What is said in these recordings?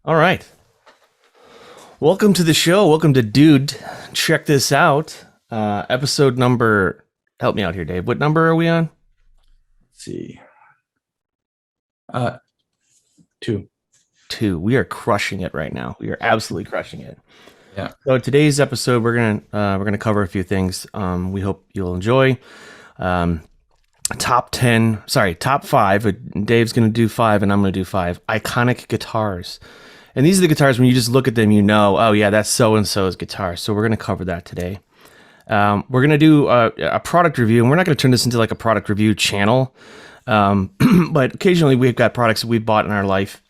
All right. Welcome to the show. Welcome to Dude. Check this out. Episode number. Help me out here, Dave. What number are we on? Let's see. Uh, 2. 2. We are crushing it right now. We are absolutely crushing it. Yeah. So today's episode, we're gonna cover a few things. We hope you'll enjoy. Top 5. Dave's gonna do 5, and I'm gonna do 5 iconic guitars. And these are the guitars when you just look at them, you know, oh yeah, that's so and so's guitar. So we're gonna cover that today. We're gonna do a product review, and we're not gonna turn this into like a product review channel. But occasionally we've got products that we bought in our life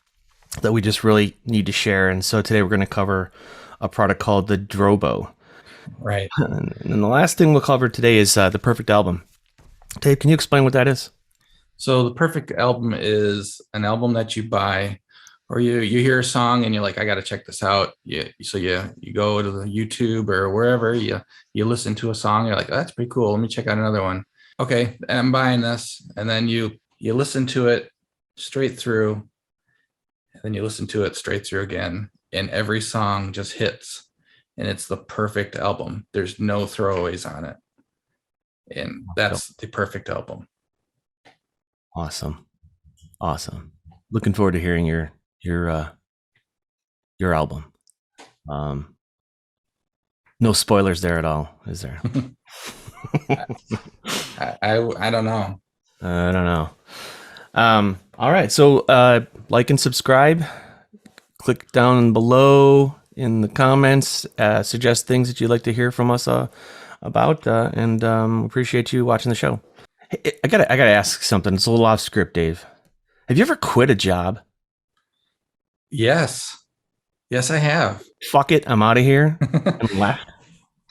that we just really need to share. And so today we're going to cover a product called the Drobo. Right. And then the last thing we'll cover today is the perfect album. Dave, can you explain what that is? So the perfect album is an album that you buy, or you hear a song and you're like, I got to check this out. So you go to the YouTube or wherever you listen to a song. You're like, oh, that's pretty cool. Let me check out another one. Okay, I'm buying this, and then you listen to it straight through, and then you listen to it straight through again, and every song just hits, and it's the perfect album. There's no throwaways on it, and that's the perfect album. Awesome. Looking forward to hearing your album. No spoilers there at all, is there? I don't know. I don't know. All right. So like and subscribe. Click down below in the comments. Suggest things that you'd like to hear from us about, and appreciate you watching the show. Hey, I gotta ask something. It's a little off script, Dave. Have you ever quit a job? Yes, I have. Fuck it, I'm out of here. And left.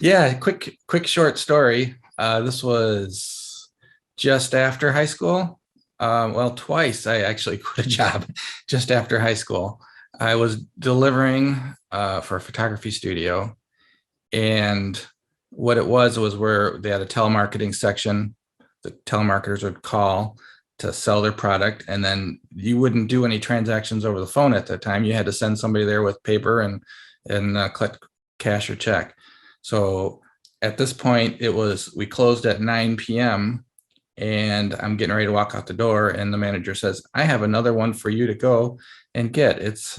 Yeah, quick short story. This was just after high school. Well, twice I actually quit a job just after high school. I was delivering for a photography studio, and what it was where they had a telemarketing section. The telemarketers would call to sell their product, and then you wouldn't do any transactions over the phone at that time. You had to send somebody there with paper and collect cash or check. So at this point, we closed at 9 p.m. and I'm getting ready to walk out the door, and the manager says, I have another one for you to go and get. It's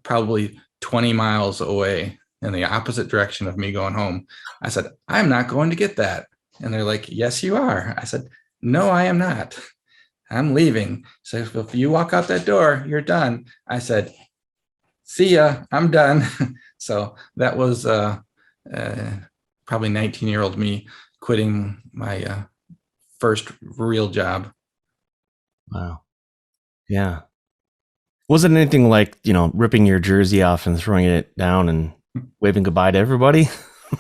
probably 20 miles away in the opposite direction of me going home. I said, I'm not going to get that. And they're like, yes, you are. I said, no, I am not. I'm leaving. So if you walk out that door, you're done. I said, see ya, I'm done. So that was probably 19-year-old me quitting my first real job. Wow. Yeah. Wasn't anything like, ripping your jersey off and throwing it down and waving goodbye to everybody?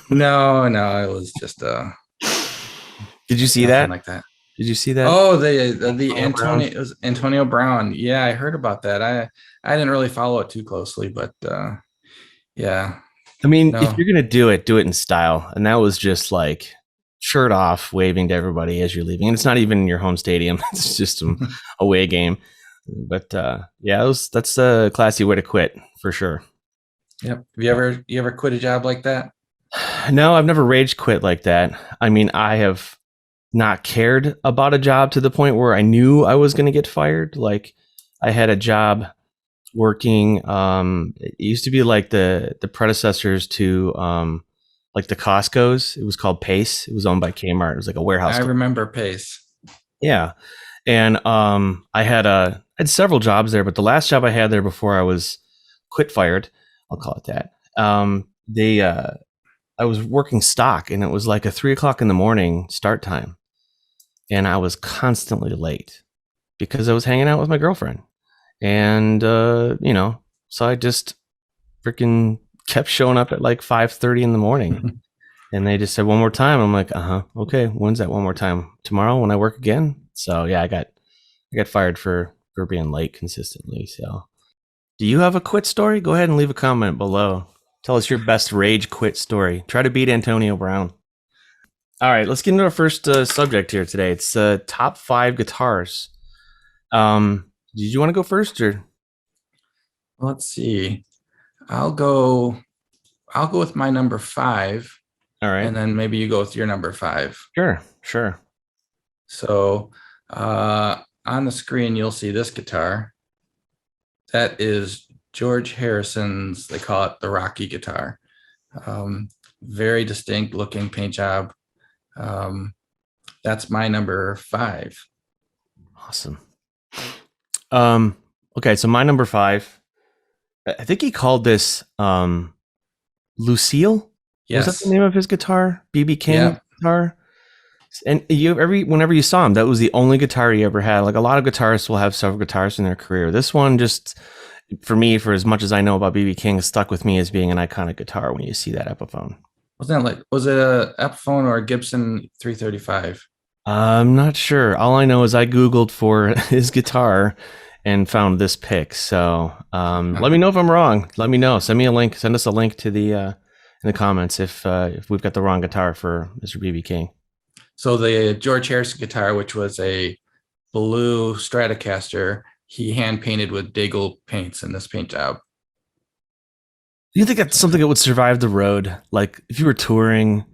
No, it was just Did you see that? like that? Did you see that? Oh, the Antonio, it was Antonio Brown. Yeah, I heard about that. I didn't really follow it too closely, but yeah. I mean, if you're gonna do it in style. And that was just like shirt off, waving to everybody as you're leaving. And it's not even in your home stadium. It's just an away game. But yeah, that's a classy way to quit for sure. Yep. Have you ever quit a job like that? No, I've never rage quit like that. I mean, I have not cared about a job to the point where I knew I was going to get fired. Like, I had a job working. It used to be like the predecessors to like the Costco's. It was called Pace. It was owned by Kmart. It was like a warehouse. I remember Pace. Yeah. And I had several jobs there, but the last job I had there before I was fired, I'll call it that. I was working stock, and it was like a 3:00 in the morning start time. And I was constantly late because I was hanging out with my girlfriend. And, so I just freaking kept showing up at like 5:30 in the morning. And they just said, one more time. I'm like, okay. When's that one more time? Tomorrow when I work again? So yeah, I got fired for being late consistently. So do you have a quit story? Go ahead and leave a comment below. Tell us your best rage quit story. Try to beat Antonio Brown. All right, let's get into our first subject here today. It's top 5 guitars. Did you want to go first, or? Let's see. I'll go. I'll go with my number five, All right. and then maybe you go with your number five. Sure. Sure. So on the screen, you'll see this guitar. That is George Harrison's. They call it the Rocky guitar. Um, Very distinct looking paint job. Um, that's my number five. Awesome. Um, okay, so my number five, I think he called this Lucille. Was that the Yes. name of his guitar? BB King Yeah. guitar. And whenever you saw him, that was the only guitar he ever had. Like a lot of guitarists will have several guitars in their career. This one just, for me, for as much as I know about BB King, stuck with me as being an iconic guitar when you see that Epiphone. Was it a Epiphone or a Gibson 335? I'm not sure. All I know is I Googled for his guitar and found this pic. So let me know if I'm wrong. Let me know. Send me a link. Send us a link to the in the comments if we've got the wrong guitar for Mr. BB King. So the George Harrison guitar, which was a blue Stratocaster, he hand painted with Daigle paints in this paint job. Do you think that's something that would survive the road? Like if you were touring,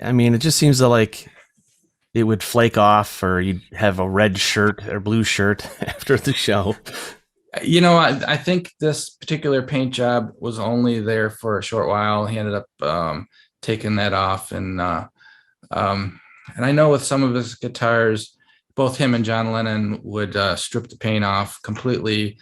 I mean, it just seems that like it would flake off, or you'd have a red shirt or blue shirt after the show. I think this particular paint job was only there for a short while. He ended up taking that off, um, and I know with some of his guitars, both him and John Lennon would strip the paint off completely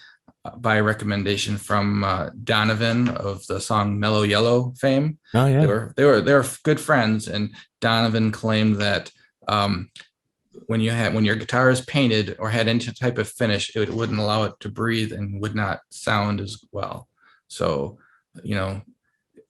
by recommendation from Donovan of the song "Mellow Yellow" fame. Oh They yeah. were they were they were good friends, and Donovan claimed that um, when your guitar is painted or had any type of finish, it wouldn't allow it to breathe and would not sound as well. So, you know,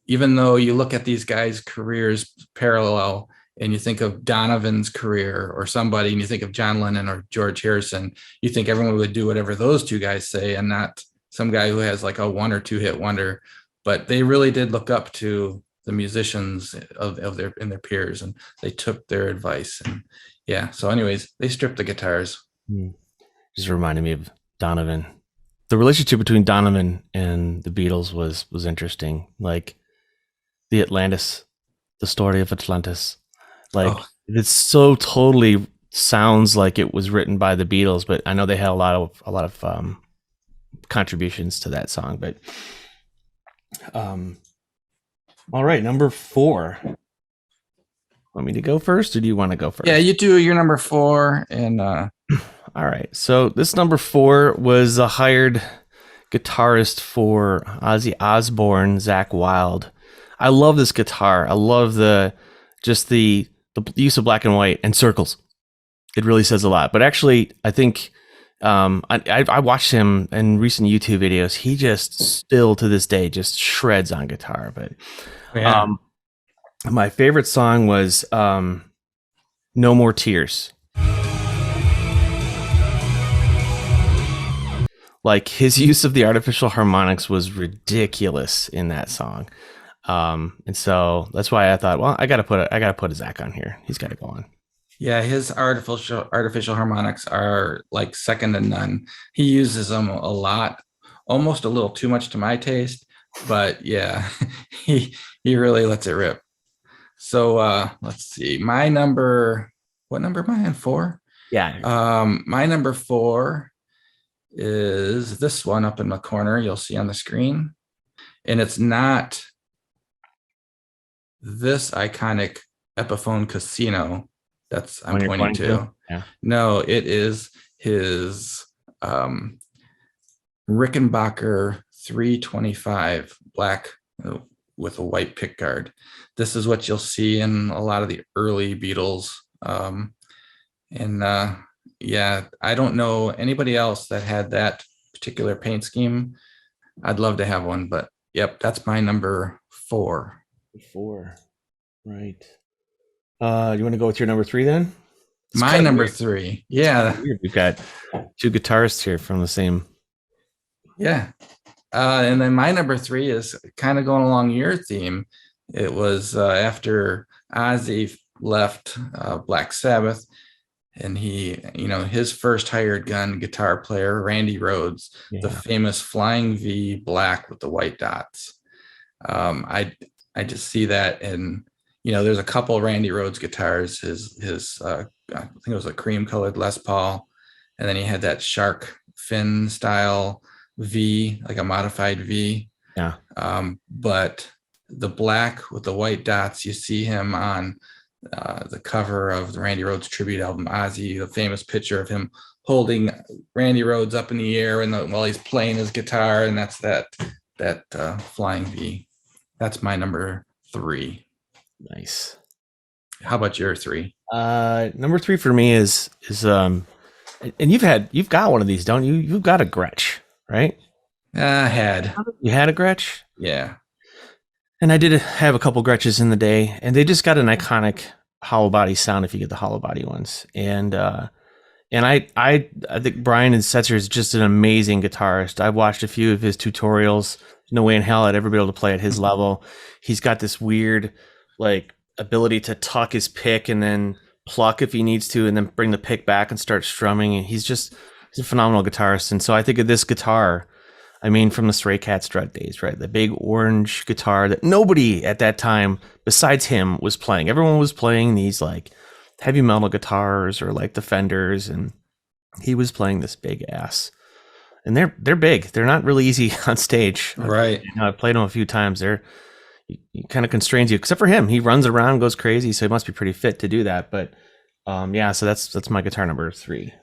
even though you look at these guys' careers parallel and you think of Donovan's career or somebody and you think of John Lennon or George Harrison, you think everyone would do whatever those two guys say and not some guy who has like a one or two hit wonder. But they really did look up to the musicians of their peers, and they took their advice. And yeah, so anyways, they stripped the guitars. Hmm. Just reminded me of Donovan. The relationship between Donovan and the Beatles was interesting. Like the Atlantis, the story of Atlantis. Like Oh, it's so totally sounds like it was written by the Beatles, but I know they had a lot of contributions to that song. But um, all right, number four. Want me to go first, or do you want to go yeah, first? you do your number four, and All right. So this number four was a hired guitarist for Ozzy Osbourne, Zach Wilde. I love this guitar. I love just the use of black and white and circles. It really says a lot. But actually, I think I watched him in recent YouTube videos. He just still to this day just shreds on guitar. But yeah. um, my favorite song was "No More Tears." Like his use of the artificial harmonics was ridiculous in that song. And so that's why I thought, well, I gotta put a Zach on here. He's got to go on. Yeah, his artificial harmonics are like second to none. He uses them a lot, almost a little too much to my taste, but yeah, he really lets it rip. So let's see. What number am I on? Four? Yeah, My number four is this one up in the corner you'll see on the screen. And it's not this iconic Epiphone Casino that's I'm when you're pointing pointing to, to. yeah, No, it is his Rickenbacker 325 black with a white pickguard. This is what you'll see in a lot of the early Beatles. And yeah, I don't know anybody else that had that particular paint scheme. I'd love to have one, but yep, that's my number four. four, right? You want to go with your number three then? It's My kind of number weird. three. It's kind Yeah. of weird. We've got two guitarists here from the same. Yeah. And then my number three is kind of going along your theme. It was after Ozzy left Black Sabbath, and his first hired gun guitar player, Randy Rhoads, the Yeah. famous Flying V black with the white dots. I just see that, and there's a couple Randy Rhoads guitars. His I think it was a cream colored Les Paul, and then he had that shark fin style V, like a modified V. Yeah. But the black with the white dots, you see him on the cover of the Randy Rhoads tribute album, Ozzy, the famous picture of him holding Randy Rhoads up in the air while he's playing his guitar, and that's that Flying V. That's my number 3. Nice. How about your 3? Number 3 for me is and you've got one of these, don't you? You've got a Gretsch, right? Had. You had a Gretsch? Yeah. And I did have a couple Gretches in the day, and they just got an iconic hollow body sound if you get the hollow body ones. And I think Brian and Setzer is just an amazing guitarist. I've watched a few of his tutorials. No way in hell I'd ever be able to play at his level. He's got this weird like ability to tuck his pick and then pluck if he needs to, and then bring the pick back and start strumming. And he's a phenomenal guitarist. And so I think of this guitar, I mean, from the Stray Cat Strut days, right? The big orange guitar that nobody at that time besides him was playing. Everyone was playing these like heavy metal guitars or like the Fenders, and he was playing this big ass. And they're big. They're not really easy on stage. Right. I've played them a few times. He kind of constrains you, except for him. He runs around, goes crazy, so he must be pretty fit to do that. But yeah, so that's my guitar number 3.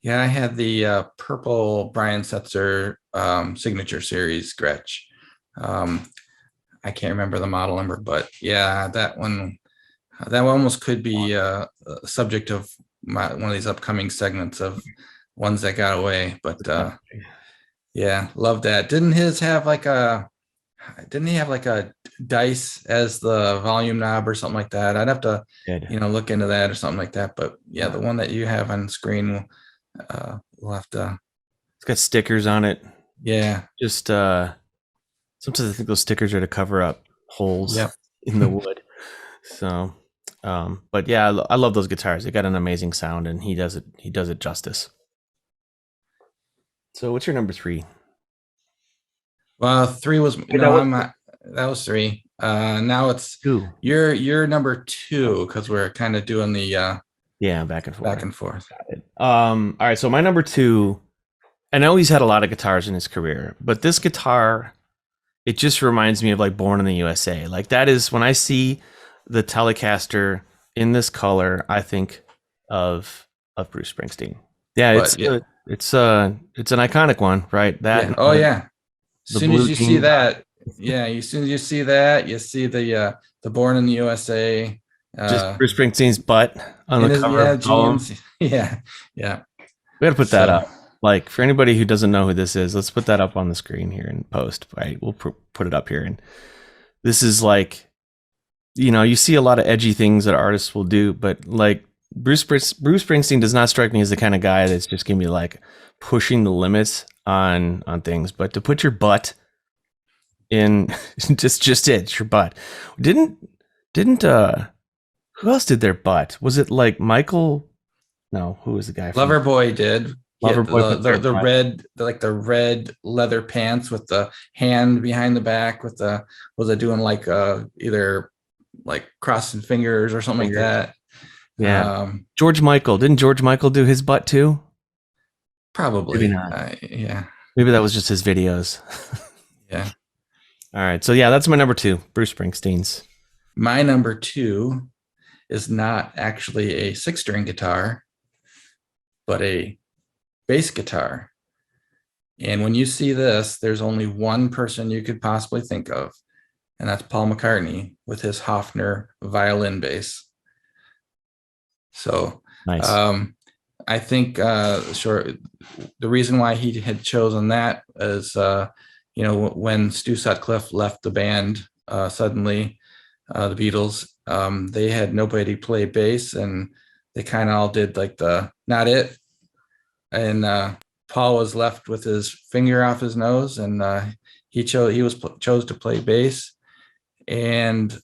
Yeah, I had the purple Brian Setzer signature series Gretsch. I can't remember the model number, but yeah, that one almost could be a subject of one of these upcoming segments of ones that got away. But yeah, love that. Didn't he have like a dice as the volume knob or something like that? I'd have to look into that or something like that. But yeah, the one that you have on screen, we'll have to. It's got stickers on it. Yeah. Just sometimes I think those stickers are to cover up holes in the wood. So but yeah, I love those guitars. They got an amazing sound, and he does it justice. So what's your number 3? Well, 3 was that was 3. Now it's 2. You're number 2, because we're kind of doing the back and forth. All right, so my number 2, I know he's had a lot of guitars in his career, but this guitar, it just reminds me of like Born in the USA. Like that is when I see the Telecaster in this color, I think of Bruce Springsteen. Yeah, it's an iconic one, right? That. Yeah. Oh yeah. As soon as you see that, you see the Born in the USA. Just Bruce Springsteen's butt on the cover. Yeah. We got to put that up. Like for anybody who doesn't know who this is, let's put that up on the screen here in post. Right, we'll put it up here. And this is like, you see a lot of edgy things that artists will do, but like Bruce Springsteen does not strike me as the kind of guy that's just gonna be like pushing the limits on things. But to put your butt in, just it's your butt. Didn't who else did their butt? Was it like Michael? No, who was the guy? Loverboy did. Loverboy, the red leather pants with the hand behind the back was it doing like either like crossing fingers or something like that? Yeah. George Michael, didn't George Michael do his butt too? Probably. Maybe not. Yeah. Maybe that was just his videos. Yeah. All right. So yeah, that's my number 2, Bruce Springsteen's. My number 2 is not actually a 6-string guitar, but a bass guitar. And when you see this, there's only one person you could possibly think of, and that's Paul McCartney with his Hofner violin bass. So nice. I think the reason why he had chosen that is when Stu Sutcliffe left the band suddenly, the Beatles, they had nobody play bass, and they kind of all did like the not it, and Paul was left with his finger off his nose, and he chose to play bass. And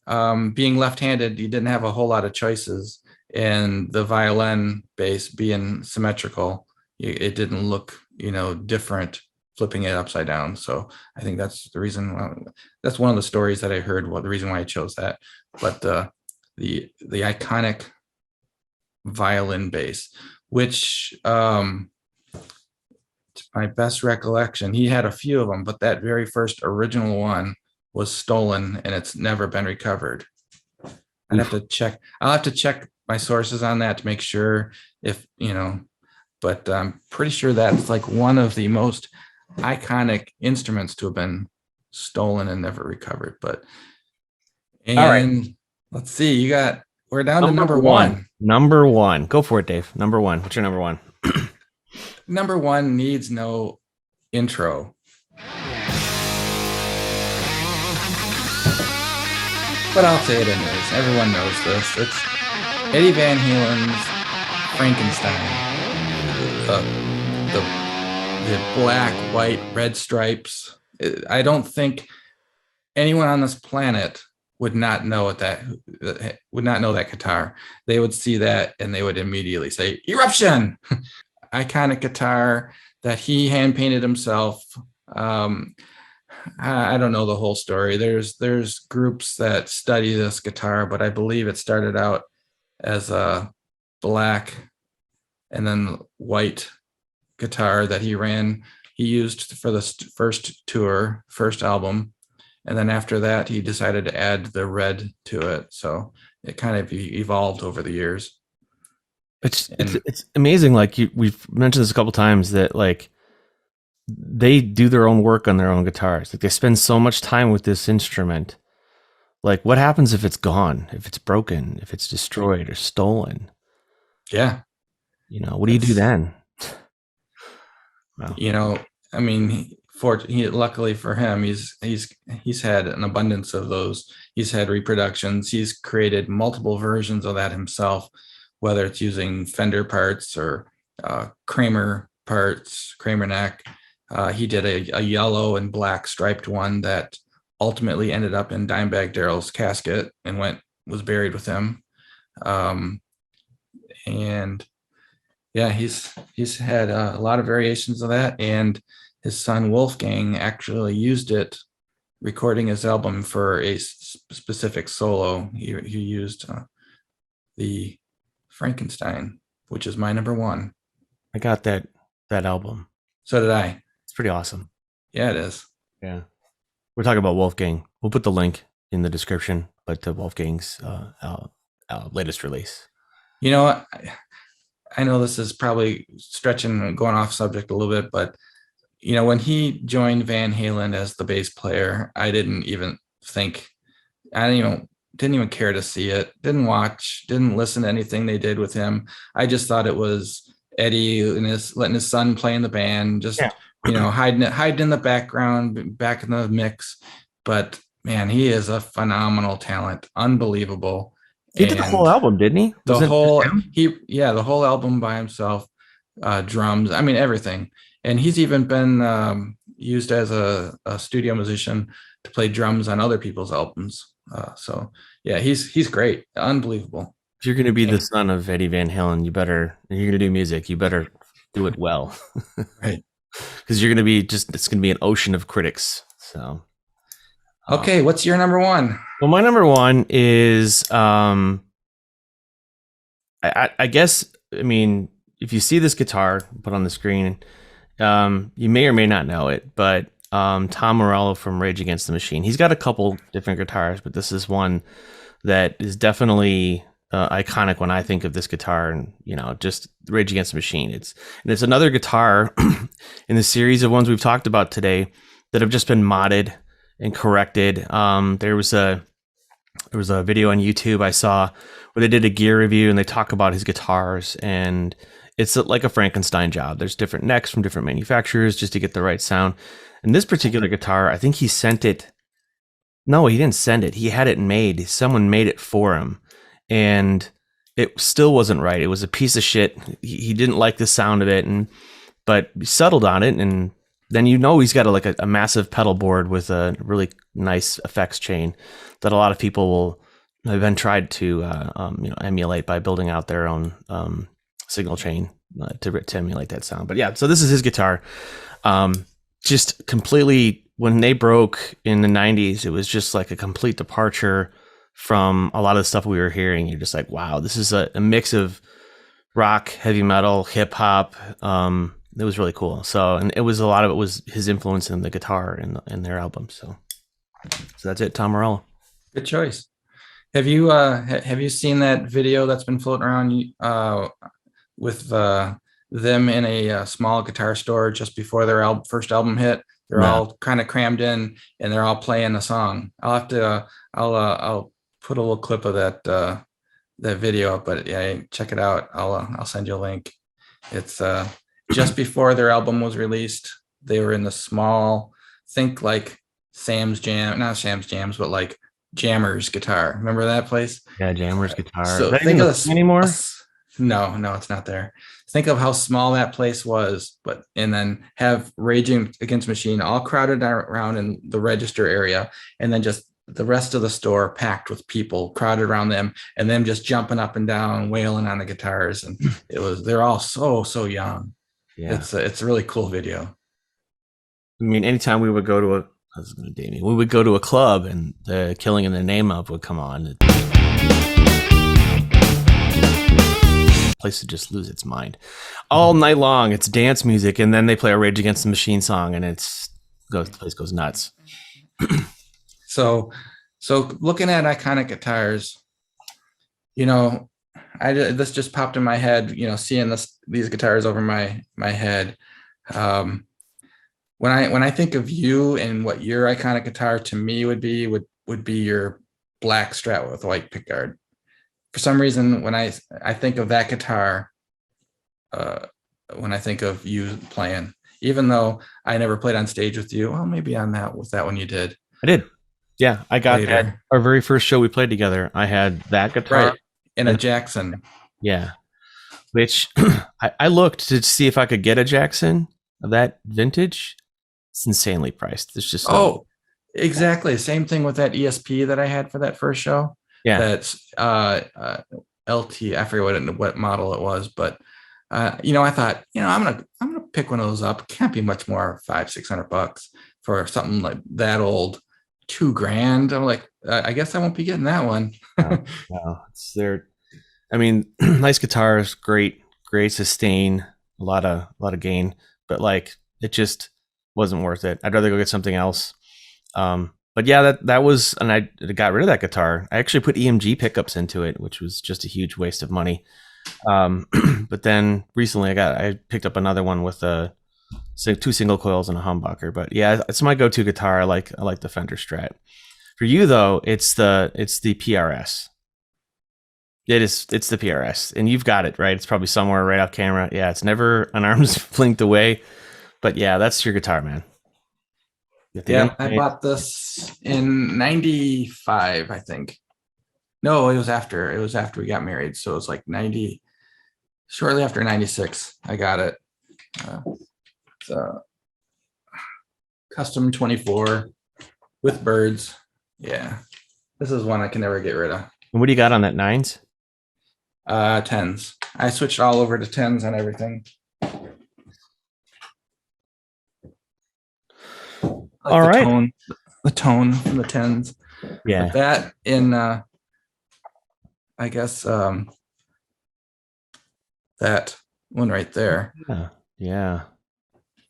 being left-handed, he didn't have a whole lot of choices, and the violin bass being symmetrical, it didn't look, different flipping it upside down. So I think that's the reason. That's one of the stories that I heard. Well, the reason why I chose that, but the iconic violin bass, which to my best recollection, he had a few of them, but that very first original one was stolen and it's never been recovered. I'd have Oof. to check. I'll have to check my sources on that to make sure if, but I'm pretty sure that's like one of the most iconic instruments to have been stolen and never recovered. But, All right. and let's see, we're down to Number number one. one. Number one. Go for it, Dave. Number one. What's your number one? Number one needs no intro. But I'll say it anyways. Everyone knows this. It's Eddie Van Halen's Frankenstein. The black, white, red stripes. I don't think anyone on this planet would not know that guitar. They would see that and they would immediately say Eruption. Iconic guitar that he hand painted himself. I don't know the whole story. There's groups that study this guitar, but I believe it started out as a black and then white guitar that he used for the first album. And then after that, he decided to add the red to it. So it kind of evolved over the years. It's amazing. Like we've mentioned this a couple times that like they do their own work on their own guitars. Like they spend so much time with this instrument. Like what happens if it's gone, if it's broken, if it's destroyed or stolen? Yeah. What do you do then? Wow. I mean, luckily for him, he's had an abundance of those. He's had reproductions. He's created multiple versions of that himself, whether it's using Fender parts or Kramer parts, Kramer neck. He did a yellow and black striped one that ultimately ended up in Dimebag Darrell's casket and was buried with him. And yeah, he's had a lot of variations of that, and his son Wolfgang actually used it recording his album for a specific solo. He used the Frankenstein, which is my number one. I got that album. So did I. It's pretty awesome. Yeah, it is. Yeah. We're talking about Wolfgang. We'll put the link in the description, but to Wolfgang's latest release. I know this is probably stretching and going off subject a little bit, but when he joined Van Halen as the bass player, I didn't even didn't even care to see it, didn't watch, didn't listen to anything they did with him. I just thought it was Eddie and letting his son play in the band, just hiding in the background, back in the mix. But man, he is a phenomenal talent, unbelievable. He did the whole album, didn't he? The whole album by himself, drums, I mean, everything. And he's even been used as a studio musician to play drums on other people's albums. So yeah, he's great, unbelievable. If you're going to be the son of Eddie Van Halen, if you're going to do music, you better do it well. Right. Because you're going to be it's going to be an ocean of critics. So. Okay, what's your number one? Well, my number one is, I guess, I mean, if you see this guitar put on the screen, you may or may not know it, but Tom Morello from Rage Against the Machine. He's got a couple different guitars, but this is one that is definitely iconic when I think of this guitar, and just Rage Against the Machine. It's another guitar in the series of ones we've talked about today that have just been modded and corrected. There was a video on YouTube I saw where they did a gear review and they talk about his guitars, and it's like a Frankenstein job. There's different necks from different manufacturers just to get the right sound. And this particular guitar, I think he sent it. No, he didn't send it. He had it made. Someone made it for him, and it still wasn't right. It was a piece of shit. He didn't like the sound of it, but he settled on it, and then he's got a massive pedal board with a really nice effects chain that a lot of people will have been tried to emulate by building out their own signal chain to emulate that sound. But yeah, so this is his guitar. Just completely, when they broke in the 90s, it was just like a complete departure from a lot of the stuff we were hearing. You're just like, wow, this is a mix of rock, heavy metal, hip hop. It was really cool. So, and it was a lot of it was his influence in the guitar in their album. So that's it, Tom Morello. Good choice. Have you seen that video that's been floating around with them in a small guitar store just before their first album hit? They're No. all kind of crammed in and they're all playing a song. I'll have to I'll put a little clip of that video up, but yeah, check it out. I'll send you a link. It's just before their album was released. They were in the small, think like Sam's Jam, not Sam's Jams, but like Jammer's Guitar. Remember that place? Yeah, Jammer's guitar. So Is that think even of a this thing anymore? No, it's not there. Think of how small that place was, but and then have Raging Against the Machine all crowded around in the register area, and then just the rest of the store packed with people crowded around them, and them just jumping up and down, wailing on the guitars, and they're all so young. Yeah. It's a really cool video. I mean, anytime we would go to I was going to date me. We would go to a club and the Killing in the Name of would come on. The place would just lose its mind all night long. It's dance music, and then they play a Rage Against the Machine song, and the place goes nuts. So looking at iconic guitars, this just popped in my head. Seeing these guitars over my head. When I think of you and what your iconic guitar to me would be your black Strat with white pickguard. For some reason, when I think of that guitar, when I think of you playing, even though I never played on stage with you, well, maybe on that one you did. I did. Yeah, I got later. that. Our very first show we played together, I had that guitar. Right. In a Jackson. Yeah. Which I looked to see if I could get a Jackson of that vintage. It's insanely priced. There's just exactly. Same thing with that ESP that I had for that first show. Yeah. That's LT. I forget what model it was, but I thought, I'm gonna pick one of those up. Can't be much more, $500-600 for something like that old. $2,000. I'm like, I guess I won't be getting that one. No, it's there. I mean, nice guitars, great sustain, a lot of gain, but like it just wasn't worth it. I'd rather go get something else. But yeah, that was, and I got rid of that guitar. I actually put EMG pickups into it, which was just a huge waste of money. But then recently I picked up another one with two single coils and a humbucker. But yeah, it's my go-to guitar. I like the Fender Strat. For you though, it's the PRS. It's the PRS, and you've got it right. It's probably somewhere right off camera. Yeah, it's never an arm's length away. But yeah, that's your guitar, man. Yeah, I bought this in 95, I think. No, it was after we got married. So it was like 90, shortly after 96, I got it. It's a custom 24 with birds. Yeah, this is one I can never get rid of. And what do you got on that, 9s? 10s. I switched all over to 10s on everything. Like all right. The tone from the 10s. Yeah. But that in I guess that one right there. Yeah.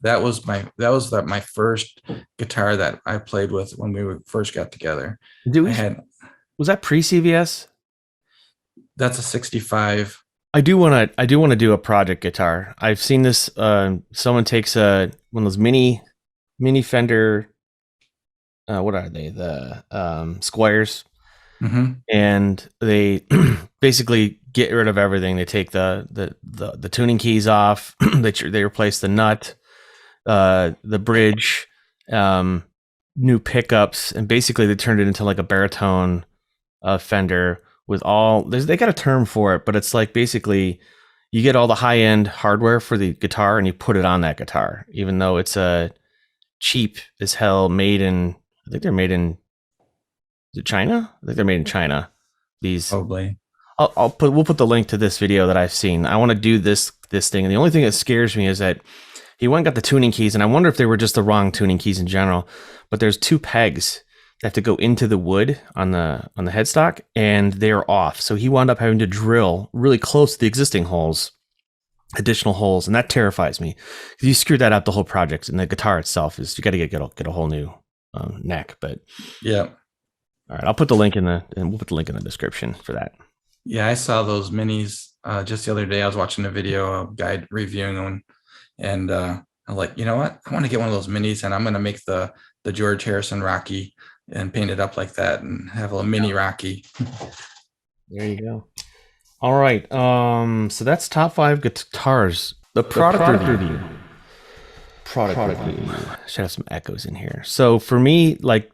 That was my first guitar that I played with when we first got together. Was that pre-CVS? That's a 65. I do want to do a project guitar. I've seen this. Someone takes one of those mini Fender. What are they? The Squires. Mm-hmm. And they basically get rid of everything. They take the tuning keys off. They replace the nut, the bridge, new pickups, and basically they turned it into like a baritone Fender with all. They got a term for it, but it's like basically you get all the high end hardware for the guitar and you put it on that guitar, even though it's a cheap as hell, made in. I think they're made in. Is it China? I think they're made in China. These, Probably. we'll put the link to this video that I've seen. I want to do this thing, and the only thing that scares me is that he went and got the tuning keys, and I wonder if they were just the wrong tuning keys in general. But there's 2 pegs that have to go into the wood on the headstock, and they're off. So he wound up having to drill really close to the existing holes, additional holes, and that terrifies me. You screw that up the whole project, and the guitar itself is, you got to get a whole new neck. But yeah. All right, I'll put the link in we'll put the link in the description for that. Yeah, I saw those minis just the other day. I was watching a video, a guy reviewing them, and I'm like, you know what? I want to get one of those minis, and I'm going to make the George Harrison Rocky and paint it up like that, and have a mini Rocky. There you go. All right, so that's top 5 guitars. The product review. Product review. Should have some echoes in here. So for me, like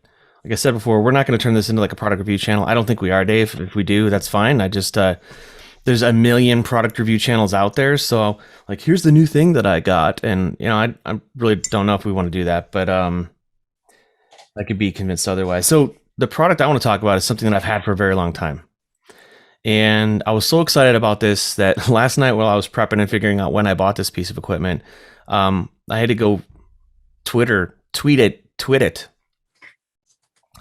I said before, we're not going to turn this into like a product review channel. I don't think we are, Dave. If we do, that's fine. I just there's a million product review channels out there. So like, here's the new thing that I got, and you know, I really don't know if we want to do that, but I could be convinced otherwise. So the product I want to talk about is something that I've had for a very long time. And I was so excited about this that last night while I was prepping and figuring out when I bought this piece of equipment, I had to go tweet it.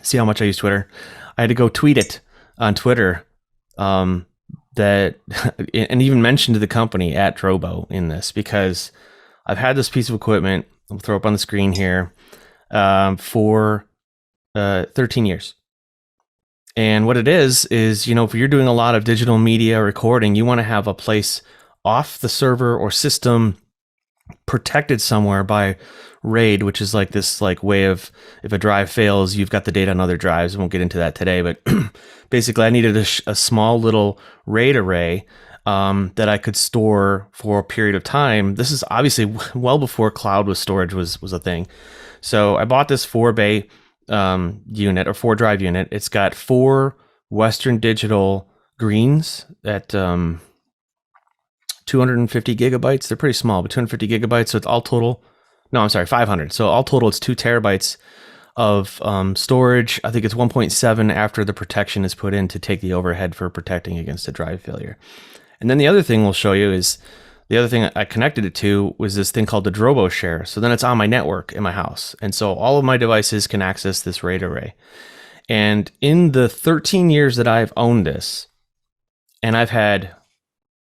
See how much I use Twitter? I had to go tweet it on Twitter, that and even mention to the company at Drobo in this, because I've had this piece of equipment, I'll throw up on the screen here, for 13 years. And what it is, you know, if you're doing a lot of digital media recording, you want to have a place off the server or system, protected somewhere by RAID, which is like this like way of, if a drive fails, you've got the data on other drives. I won't get into that today, but basically I needed a small little RAID array that I could store for a period of time. This is obviously well before cloud storage was a thing. So I bought this 4-bay unit, or 4-drive unit. It's got 4 Western Digital greens at 250 gigabytes. They're pretty small, but 250 gigabytes. So it's all total. No, I'm sorry, 500. So all total, it's 2 terabytes of storage. I think it's 1.7 after the protection is put in to take the overhead for protecting against a drive failure. And then the other thing we'll show you is, the other thing I connected it to was this thing called the Drobo share. So then it's on my network in my house. And so all of my devices can access this RAID array. And in the 13 years that I've owned this, and I've had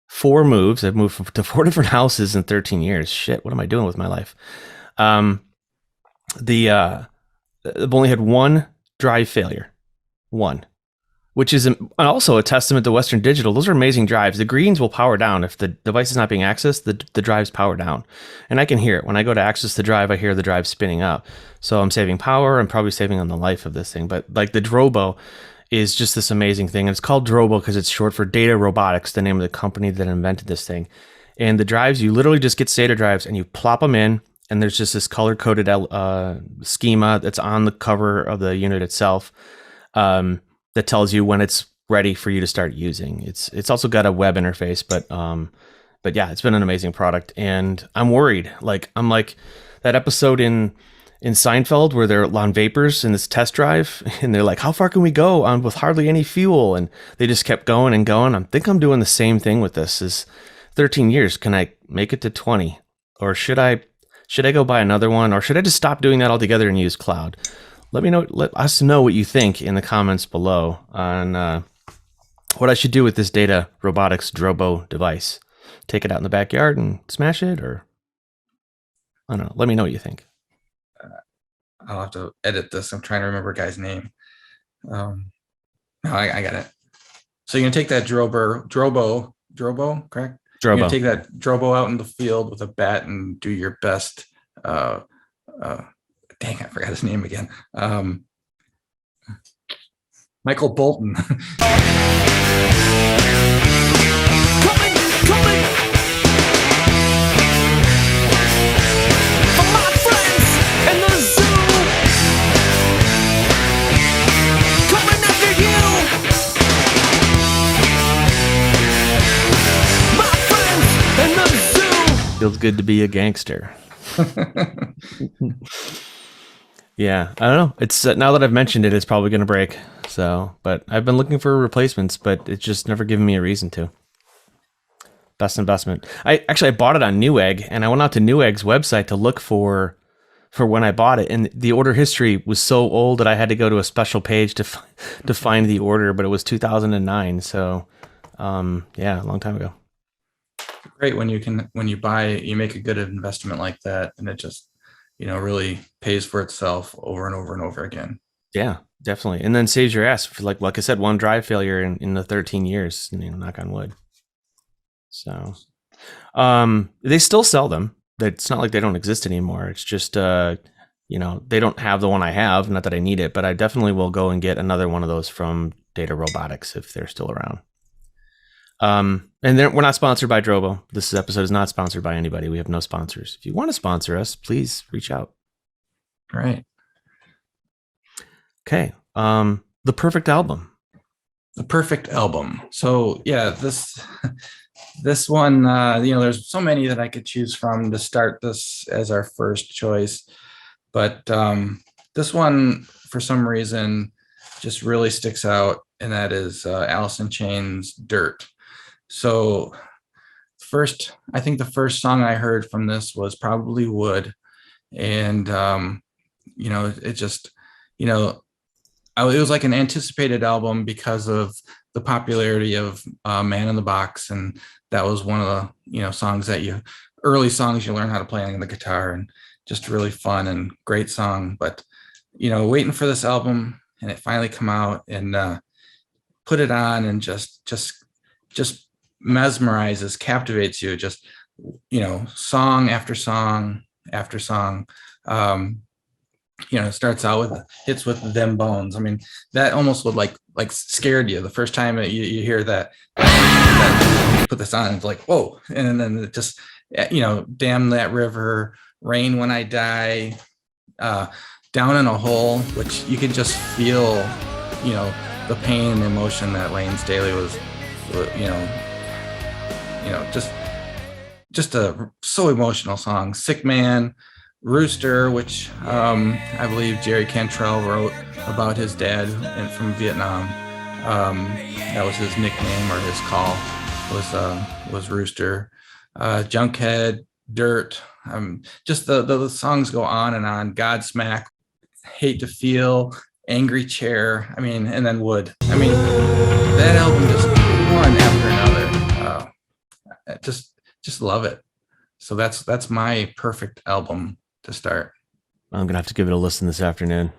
4 moves, I've moved to 4 different houses in 13 years. Shit, what am I doing with my life? I've only had 1 drive failure. 1. Which is also a testament to Western Digital. Those are amazing drives. The greens will power down. If the device is not being accessed, the drives power down. And I can hear it. When I go to access the drive, I hear the drive spinning up. So I'm saving power. I'm probably saving on the life of this thing. But like the Drobo is just this amazing thing. And it's called Drobo because it's short for Data Robotics, the name of the company that invented this thing. And the drives, you literally just get SATA drives and you plop them in. And there's just this color-coded schema that's on the cover of the unit itself. That tells you when it's ready for you to start using. It's also got a web interface, but yeah, it's been an amazing product. And I'm worried. I'm like that episode in Seinfeld where they're on vapors in this test drive, and they're like, "How far can we go on with hardly any fuel?" And they just kept going and going. I think I'm doing the same thing with this. Is 13 years? Can I make it to 20, or should I go buy another one, or should I just stop doing that altogether and use cloud? Let us know what you think in the comments below on what I should do with this Data Robotics Drobo device. Take it out in the backyard and smash it, or I don't know. Let me know what you think. I'll have to edit this. I'm trying to remember a guy's name. No, I got it. So you're gonna take that Drobo, correct? Drobo. You're gonna take that Drobo out in the field with a bat and do your best. Dang, I forgot his name again. Michael Bolton. Coming. For my friends in the zoo. Coming after you. My friends in the zoo. Feels good to be a gangster. Yeah, I don't know. It's now that I've mentioned it, it's probably going to break. So, but I've been looking for replacements, but it's just never given me a reason to. Best investment. I bought it on Newegg, and I went out to Newegg's website to look for when I bought it, and the order history was so old that I had to go to a special page to find the order. But it was 2009, so yeah, a long time ago. Great when you buy, you make a good investment like that, and it just, really pays for itself over and over and over again. Yeah, definitely, and then saves your ass for like I said, one drive failure in the 13 years. Knock on wood. So, they still sell them. It's not like they don't exist anymore. It's just, they don't have the one I have. Not that I need it, but I definitely will go and get another one of those from Data Robotics if they're still around. And we're not sponsored by Drobo. This episode is not sponsored by anybody. We have no sponsors. If you want to sponsor us, please reach out. Right. Okay. The perfect album. The perfect album. So yeah, this one, there's so many that I could choose from to start this as our first choice, but this one for some reason just really sticks out, and that is Alice in Chains' "Dirt." So I think the first song I heard from this was probably "Wood," and it just, it was like an anticipated album because of the popularity of Man in the Box, and that was one of the songs that early songs you learn how to play on the guitar, and just really fun and great song. But waiting for this album, and it finally come out, and put it on, and just mesmerizes, captivates you, just song after song after song. It starts out with hits with "Them Bones." I mean, that almost would like scared you the first time you hear that you put this on. It's like, whoa. And then it just, "Damn That River," "Rain When I Die," "Down in a Hole," which you could just feel, the pain and emotion that Lane Staley was, just a so emotional song. "Sick Man," "Rooster," which I believe Jerry Cantrell wrote about his dad from Vietnam. That was his nickname, or his call was Rooster. "Junkhead," "Dirt." Just the songs go on and on. "Godsmack," "Hate to Feel," "Angry Chair." I mean, and then "Wood." I mean, that album just one after another. Just love it. So that's my perfect album to start. I'm gonna have to give it a listen this afternoon.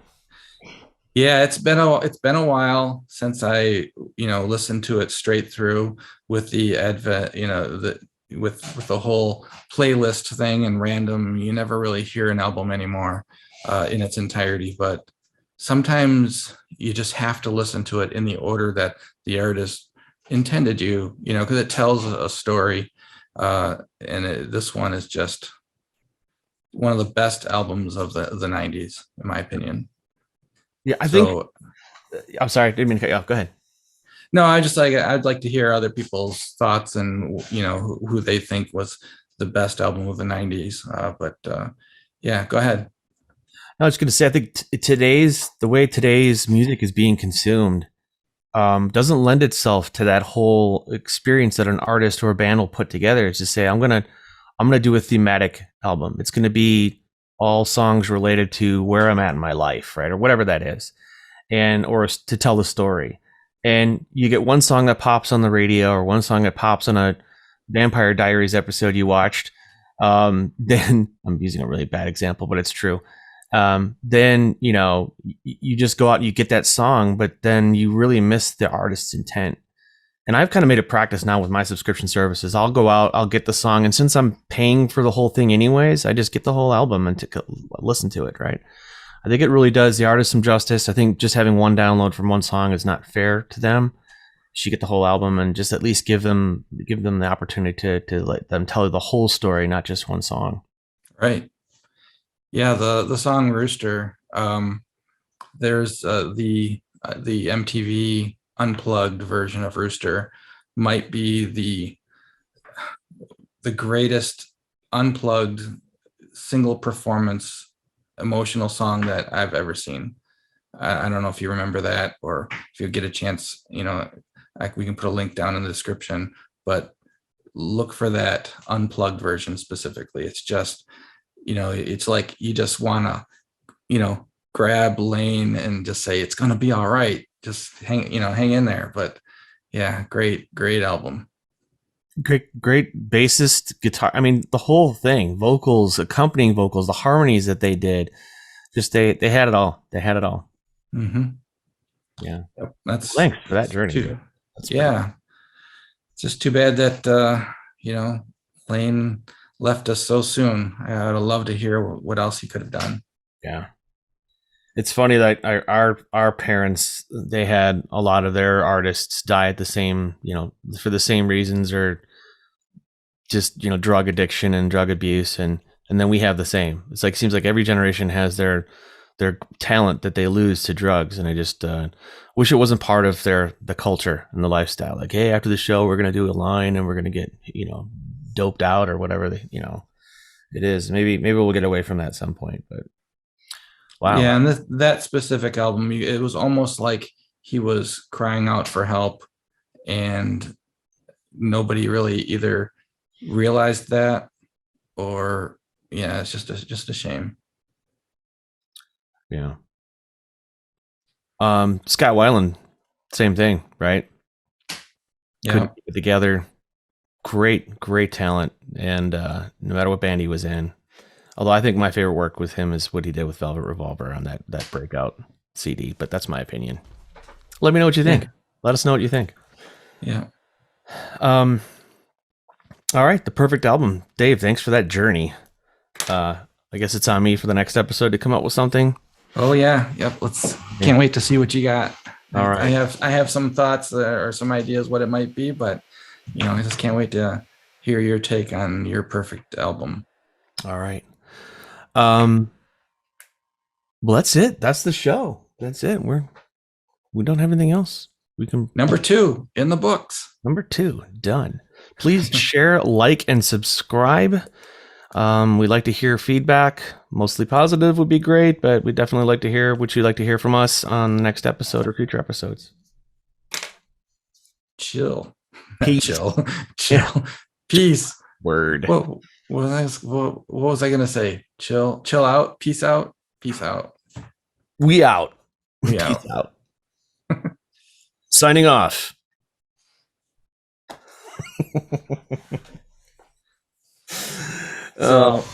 Yeah, it's been a while since I listened to it straight through with the advent, with the whole playlist thing and random. You never really hear an album anymore in its entirety, but sometimes you just have to listen to it in the order that the artist intended you, because it tells a story. This one is just one of the best albums of the 90s, in my opinion. Yeah, I think. I'm sorry, I didn't mean to cut you off. Go ahead. No, I'd like to hear other people's thoughts, and who they think was the best album of the 90s. But yeah, go ahead. I was going to say, I think the way today's music is being consumed doesn't lend itself to that whole experience that an artist or a band will put together. It's just say, I'm gonna do a thematic album. It's going to be all songs related to where I'm at in my life, right, or whatever that is, or to tell the story. And you get one song that pops on the radio, or one song that pops on a Vampire Diaries episode you watched. Then I'm using a really bad example, but it's true. Then you just go out and you get that song, but then you really miss the artist's intent. And I've kind of made a practice now with my subscription services. I'll go out, I'll get the song, and since I'm paying for the whole thing anyways, I just get the whole album and listen to it, right? I think it really does the artist some justice. I think just having one download from one song is not fair to them. You should get the whole album and just at least give them the opportunity to let them tell the whole story, not just one song. Right. Yeah, the song "Rooster." There's the MTV unplugged version of "Rooster" might be the greatest unplugged single performance emotional song that I've ever seen. I don't know if you remember that, or if you get a chance, we can put a link down in the description, but look for that unplugged version specifically. It's just, it's like you just want to, grab Lane and just say, it's going to be all right. Just hang in there. But yeah, great album. Great bassist, guitar. I mean, the whole thing, vocals, accompanying vocals, the harmonies that they did, just they had it all. They had it all. Mm-hmm. Yeah. Yep. That's thanks for that journey. Yeah. It's just too bad that, Lane left us so soon. I would have loved to hear what else he could have done. Yeah. It's funny that our parents, they had a lot of their artists die at the same, for the same reasons, or just, drug addiction and drug abuse. And then we have the same. It's like, seems like every generation has their talent that they lose to drugs. And I just wish it wasn't part of the culture and the lifestyle. Like, hey, after the show, we're going to do a line and we're going to get, doped out or whatever, it is. Maybe we'll get away from that at some point, but wow. Yeah. And that specific album, it was almost like he was crying out for help, and nobody really either realized that, or it's just a shame. Yeah. Scott Weiland, same thing, right? Yeah. Couldn't keep it together. Great talent, and no matter what band he was in. Although I think my favorite work with him is what he did with Velvet Revolver on that Breakout CD, but that's my opinion. Let me know what you think. Yeah. Let us know what you think. Yeah. All right, the perfect album. Dave, thanks for that journey. I guess it's on me for the next episode to come up with something. Oh yeah. Yep. Can't wait to see what you got. All right. I have some thoughts or some ideas what it might be, but I just can't wait to hear your take on your perfect album. All right. Well, that's it. That's the show. That's it. We don't have anything else. We can Number 2 in the books. Number 2 done. Please share, like, and subscribe. We'd like to hear feedback. Mostly positive would be great, but we'd definitely like to hear what you'd like to hear from us on the next episode or future episodes. Chill. Peace. Chill. Peace. Word. What was I gonna say? Chill out. Peace out. Peace out. We out. We Peace out. out. Signing off. So